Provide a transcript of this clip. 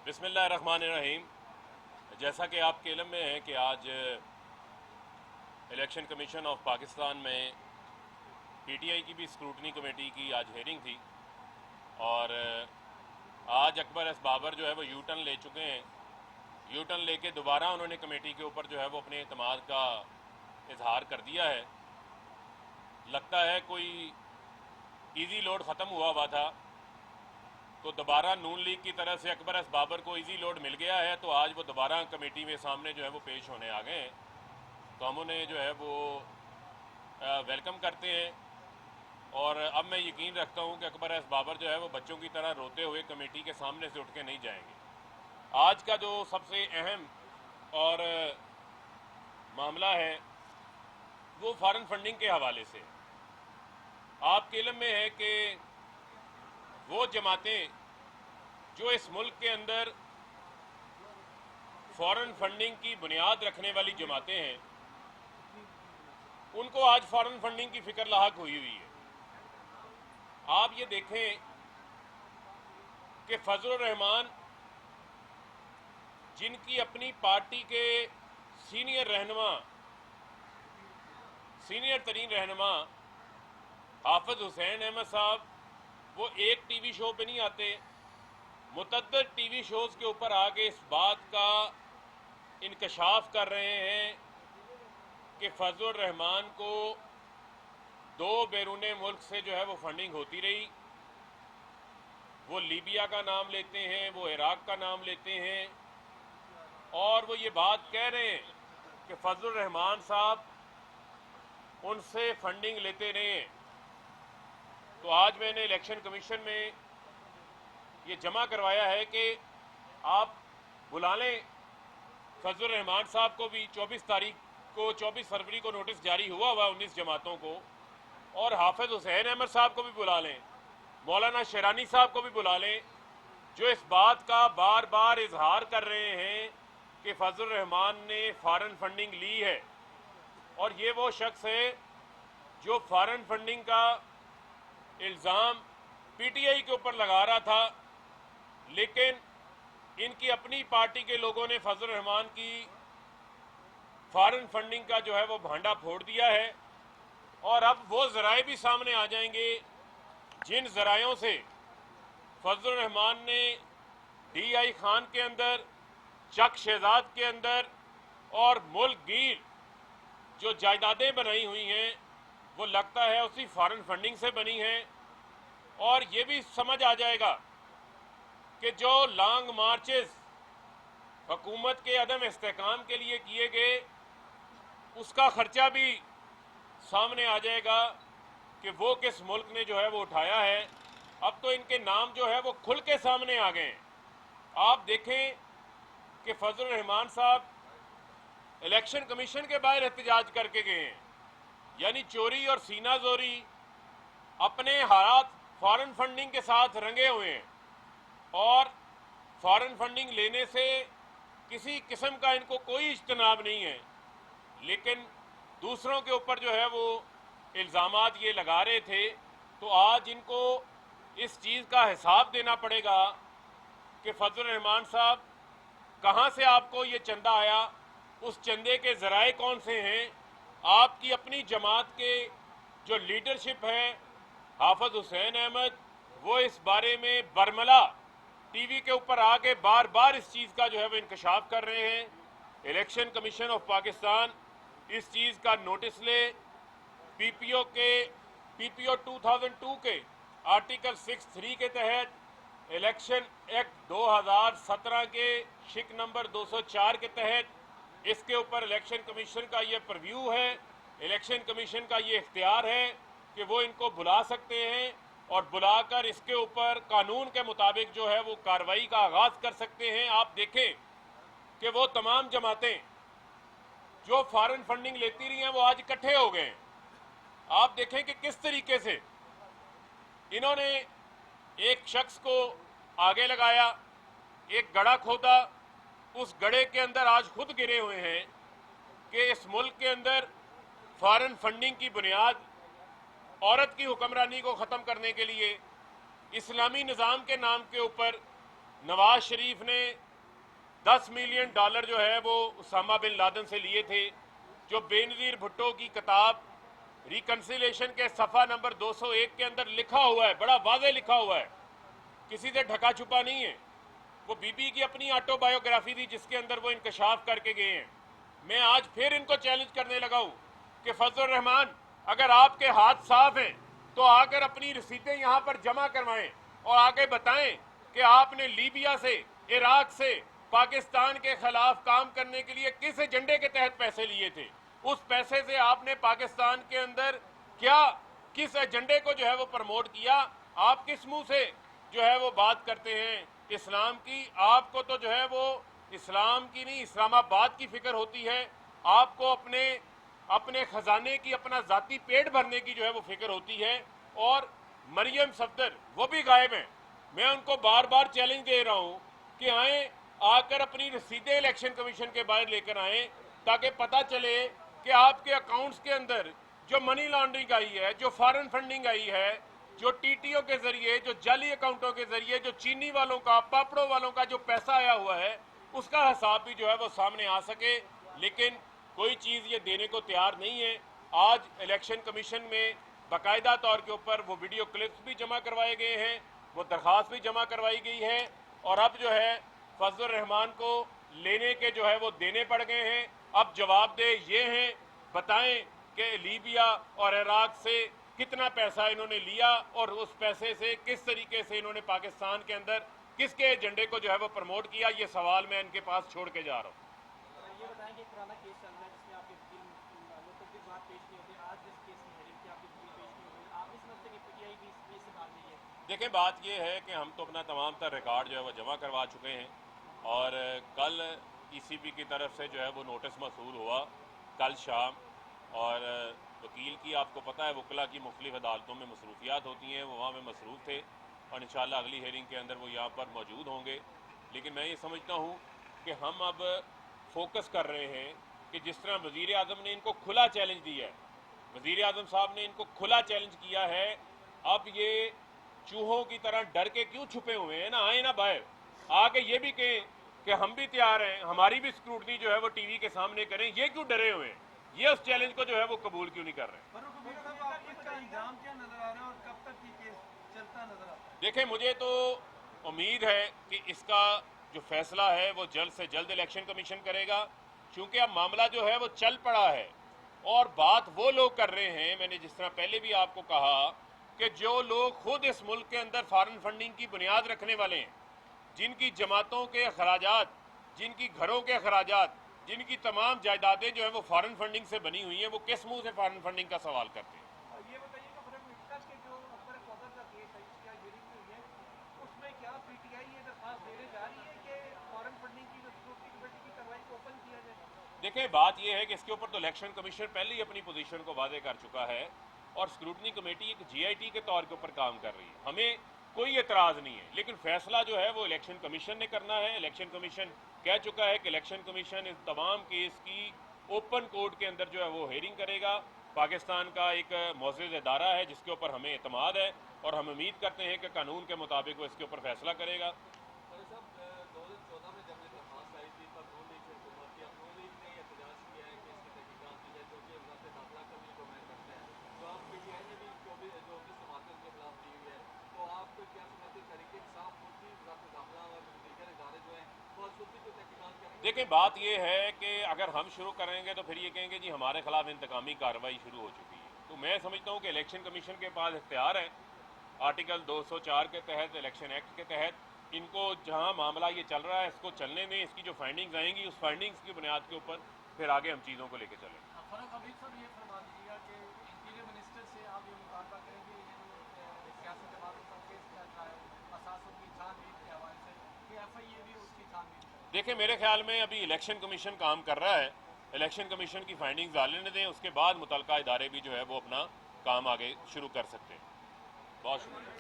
बिस्मिल्लाहिर्रहमानिर्रहीम। जैसा कि आपके इल्म में है कि आज इलेक्शन कमीशन ऑफ पाकिस्तान में पीटीआई की भी स्क्रूटनी कमेटी की आज हेयरिंग थी और आज अकबर एस बाबर जो है वो यू टर्न ले चुके हैं। यू टर्न लेके दोबारा उन्होंने कमेटी के ऊपर जो है वो अपने एतमाद का इजहार कर दिया है। लगता है कोई इजी लोड ख़त्म हुआ था तो दोबारा नून लीग की तरफ से अकबर एस बाबर को इजी लोड मिल गया है, तो आज वो दोबारा कमेटी में सामने जो है वो पेश होने आ गए हैं। तो हम उन्हें जो है वो वेलकम करते हैं और अब मैं यकीन रखता हूं कि अकबर एस बाबर जो है वो बच्चों की तरह रोते हुए कमेटी के सामने से उठ के नहीं जाएंगे। आज का जो सबसे अहम और मामला है वो फॉरेन फंडिंग के हवाले से। आपके इल्म में है कि वो जमातें जो इस मुल्क के अंदर फॉरेन फंडिंग की बुनियाद रखने वाली जमातें हैं, उनको आज फॉरेन फंडिंग की फिक्र लाहक हुई है। आप ये देखें कि फजलुर रहमान, जिनकी अपनी पार्टी के सीनियर तरीन रहनुमा हाफिज हुसैन अहमद साहब, वो एक टीवी शो पे नहीं आते, मुतअद्दिद टीवी शोज़ के ऊपर आके इस बात का इंकशाफ कर रहे हैं कि फजलुर रहमान को दो बैरून मुल्क से जो है वो फंडिंग होती रही। वो लीबिया का नाम लेते हैं, वो इराक का नाम लेते हैं और वो ये बात कह रहे हैं कि फजलुर रहमान साहब उनसे फंडिंग लेते रहे। तो आज मैंने इलेक्शन कमीशन में ये जमा करवाया है कि आप बुला लें फजलुर रहमान साहब को भी। 24 फरवरी को नोटिस जारी हुआ 19 जमातों को, और हाफिज हुसैन अहमद साहब को भी बुला लें, मौलाना शेरानी साहब को भी बुला लें, जो इस बात का बार बार इजहार कर रहे हैं कि फजलुर रहमान ने फॉरेन फंडिंग ली है। और ये वो शख्स है जो फॉरेन फंडिंग का इल्ज़ाम पीटीआई के ऊपर लगा रहा था, लेकिन इनकी अपनी पार्टी के लोगों ने फजलुर रहमान की फॉरेन फंडिंग का जो है वो भांडा फोड़ दिया है। और अब वो ज़राए भी सामने आ जाएंगे जिन ज़रायों से फजलुर रहमान ने DI खान के अंदर, चक शहजाद के अंदर और मुल्क गिर जो जायदादें बनाई हुई हैं, वो लगता है उसी फॉरेन फंडिंग से बनी हैं। और ये भी समझ आ जाएगा कि जो लॉन्ग मार्चेस हुकूमत के अदम इस्तेकाम के लिए किए गए, उसका खर्चा भी सामने आ जाएगा कि वो किस मुल्क ने जो है वो उठाया है। अब तो इनके नाम जो है वो खुल के सामने आ गए। आप देखें कि फजलुर रहमान साहब इलेक्शन कमीशन के बाहर एहतजाज करके गए हैं, यानी चोरी और सीना जोरी अपने हालात फॉरेन फंडिंग के साथ रंगे हुए हैं। और फॉरेन फंडिंग लेने से किसी किस्म का इनको कोई इज्तनाब नहीं है, लेकिन दूसरों के ऊपर जो है वो इल्ज़ामात ये लगा रहे थे। तो आज इनको इस चीज़ का हिसाब देना पड़ेगा कि फजलुर रहमान साहब, कहाँ से आपको ये चंदा आया, उस चंदे के ज़राए कौन से हैं। आपकी अपनी जमात के जो लीडरशिप है हाफिज हुसैन अहमद, वो इस बारे में बरमला टीवी के ऊपर आके बार बार इस चीज़ का जो है वो इंकशाफ कर रहे हैं। इलेक्शन कमीशन ऑफ पाकिस्तान इस चीज़ का नोटिस ले। पीपीओ 2002 के आर्टिकल 6(3) के तहत, इलेक्शन एक्ट 2017 के शिक नंबर 204 के तहत इसके ऊपर इलेक्शन कमीशन का ये प्रीव्यू है। इलेक्शन कमीशन का ये इख्तियार है कि वो इनको बुला सकते हैं और बुलाकर इसके ऊपर कानून के मुताबिक जो है वो कार्रवाई का आगाज कर सकते हैं। आप देखें कि वो तमाम जमातें जो फॉरेन फंडिंग लेती रही हैं वो आज इकट्ठे हो गए। आप देखें कि किस तरीके से इन्होंने एक शख्स को आगे लगाया, एक गड़ा खोदा, उस गड़े के अंदर आज खुद गिरे हुए हैं कि इस मुल्क के अंदर फॉरेन फंडिंग की बुनियाद औरत की हुक्मरानी को ख़त्म करने के लिए इस्लामी निज़ाम के नाम के ऊपर नवाज शरीफ ने $10 मिलियन जो है वो उसामा बिन लादेन से लिए थे, जो बेनज़ीर भुट्टो की किताब रिकन्सिलेशन के सफ़ा नंबर 201 के अंदर लिखा हुआ है, बड़ा वाज़े लिखा हुआ है, किसी से ढका छुपा नहीं है। वो बीबी की अपनी ऑटोबायोग्राफी थी जिसके अंदर वो इंकशाफ करके गए हैं। मैं आज फिर इनको चैलेंज करने लगा हूं कि फजलुर रहमान, अगर आपके हाथ साफ हैं तो आकर अपनी रसीदें यहां पर जमा करवाएं और आगे बताएं कि आपने लीबिया से, इराक से पाकिस्तान के खिलाफ काम करने के लिए किस एजेंडे के तहत पैसे लिए थे। उस पैसे से आपने पाकिस्तान के अंदर क्या, किस एजेंडे को जो है वो प्रमोट किया। आप किस मुंह से जो है वो बात करते हैं इस्लाम की। आपको तो जो है वो इस्लाम की नहीं, इस्लामाबाद की फिक्र होती है। आपको अपने खजाने की, अपना जाती पेट भरने की जो है वो फिक्र होती है। और मरियम सफदर वो भी गायब हैं। मैं उनको बार बार चैलेंज दे रहा हूं कि आए, आकर अपनी रसीदें इलेक्शन कमीशन के बाहर लेकर आए, ताकि पता चले कि आपके अकाउंट्स के अंदर जो मनी लॉन्ड्रिंग आई है, जो फॉरेन फंडिंग आई है, जो टीटीओ के जरिए, जो जाली अकाउंटों के जरिए, जो चीनी वालों का, पापड़ों वालों का जो पैसा आया हुआ है, उसका हिसाब भी जो है वो सामने आ सके। लेकिन कोई चीज़ ये देने को तैयार नहीं है। आज इलेक्शन कमीशन में बाकायदा तौर के ऊपर वो वीडियो क्लिप्स भी जमा करवाए गए हैं, वो दरख्वास्त भी जमा करवाई गई है, और अब जो है फजलुर रहमान को लेने के जो है वो देने पड़ गए हैं। अब जवाबदेह ये हैं, बताएं कि लीबिया और इराक से कितना पैसा इन्होंने लिया और उस पैसे से किस तरीके से इन्होंने पाकिस्तान के अंदर किसके एजेंडे को जो है वो प्रमोट किया। ये सवाल मैं इनके पास छोड़ के जा रहा हूँ। ये बताएं कि पुराना केस चल रहा है जिसमें आपके वकील बात पेश नहीं होती, आज जिस केस में हेरिंग की आपकी वकील पेश नहीं हुई, आप इस समझते कि पीटीआई भी इस से भाग रही है? देखें, बात ये है कि हम तो अपना तमाम तर रिकॉर्ड जो है वो जमा करवा चुके हैं, और कल ईसीबी की तरफ से जो है वो नोटिस मसूल हुआ कल शाम, और वकील की आपको पता है वकला की मुख्तलिफ अदालतों में मसरूफियात होती हैं, वो वहाँ में मसरूफ़ थे और इंशाल्लाह अगली हेयरिंग के अंदर वो यहाँ पर मौजूद होंगे। लेकिन मैं ये समझता हूँ कि हम अब फोकस कर रहे हैं कि जिस तरह वज़ीर आज़म ने इनको खुला चैलेंज दिया है, वज़ीर आज़म साहब ने इनको खुला चैलेंज किया है, अब ये चूहों की तरह डर के क्यों छुपे हुए हैं ना, आए ना बाहर आके ये भी कहें कि हम भी तैयार हैं, हमारी भी स्क्रूटनी जो है वो टीवी के सामने करें। ये क्यों डरे हुए हैं, ये उस चैलेंज को जो है वो कबूल क्यों नहीं कर रहे? देखें, मुझे तो उम्मीद है कि इसका जो फैसला है वो जल्द से जल्द इलेक्शन कमीशन करेगा, क्योंकि अब मामला जो है वो चल पड़ा है और बात वो लोग कर रहे हैं। मैंने जिस तरह पहले भी आपको कहा कि जो लोग खुद इस मुल्क के अंदर फॉरेन फंडिंग की बुनियाद रखने वाले हैं, जिनकी जमातों के अखराजात, जिनकी घरों के अखराजात, जिनकी तमाम जायदादें जो है वो फॉरेन फंडिंग से बनी हुई हैं, वो किस मुंह से फॉरेन फंडिंग का सवाल करते हैं? ये बताइएगा मिफ्ता के जो अकबर सौदा का केस है, इसकी आज हियरिंग हुई है, उसमें क्या पीटीआई ये दरख्वास्त देने जा रही है कि फॉरेन फंडिंग की जो स्क्रूटनी कमेटी की कार्रवाई को ओपन किया जाए? देखें, बात यह है कि इसके ऊपर तो इलेक्शन कमीशन पहले ही अपनी पोजीशन को वादे कर चुका है और स्क्रूटनी कमेटी एक जीआईटी के तौर के ऊपर काम कर रही है। हमें कोई एतराज़ नहीं है, लेकिन फैसला जो है वो इलेक्शन कमीशन ने करना है। इलेक्शन कमीशन कह चुका है कि इलेक्शन कमीशन इस तमाम केस की ओपन कोर्ट के अंदर जो है वो हेयरिंग करेगा। पाकिस्तान का एक मुअज़्ज़ज़ इदारा है जिसके ऊपर हमें एतमाद है और हम उम्मीद करते हैं कि कानून के मुताबिक वो इसके ऊपर फैसला करेगा। देखिए, बात यह है कि अगर हम शुरू करेंगे तो फिर ये कहेंगे जी हमारे खिलाफ इंतकामी कार्रवाई शुरू हो चुकी है। तो मैं समझता हूँ कि इलेक्शन कमीशन के पास इख्तियार है आर्टिकल 204 के तहत, इलेक्शन एक्ट के तहत, इनको जहाँ मामला ये चल रहा है इसको चलने में, इसकी जो फाइंडिंग्स आएंगी उस फाइंडिंग्स की बुनियाद के ऊपर फिर आगे हम चीज़ों को लेकर चलें। देखिए, मेरे ख्याल में अभी इलेक्शन कमीशन काम कर रहा है, इलेक्शन कमीशन की फाइंडिंग्स डालने दें, उसके बाद मुतलका इदारे भी जो है वो अपना काम आगे शुरू कर सकते हैं। बहुत शुक्रिया।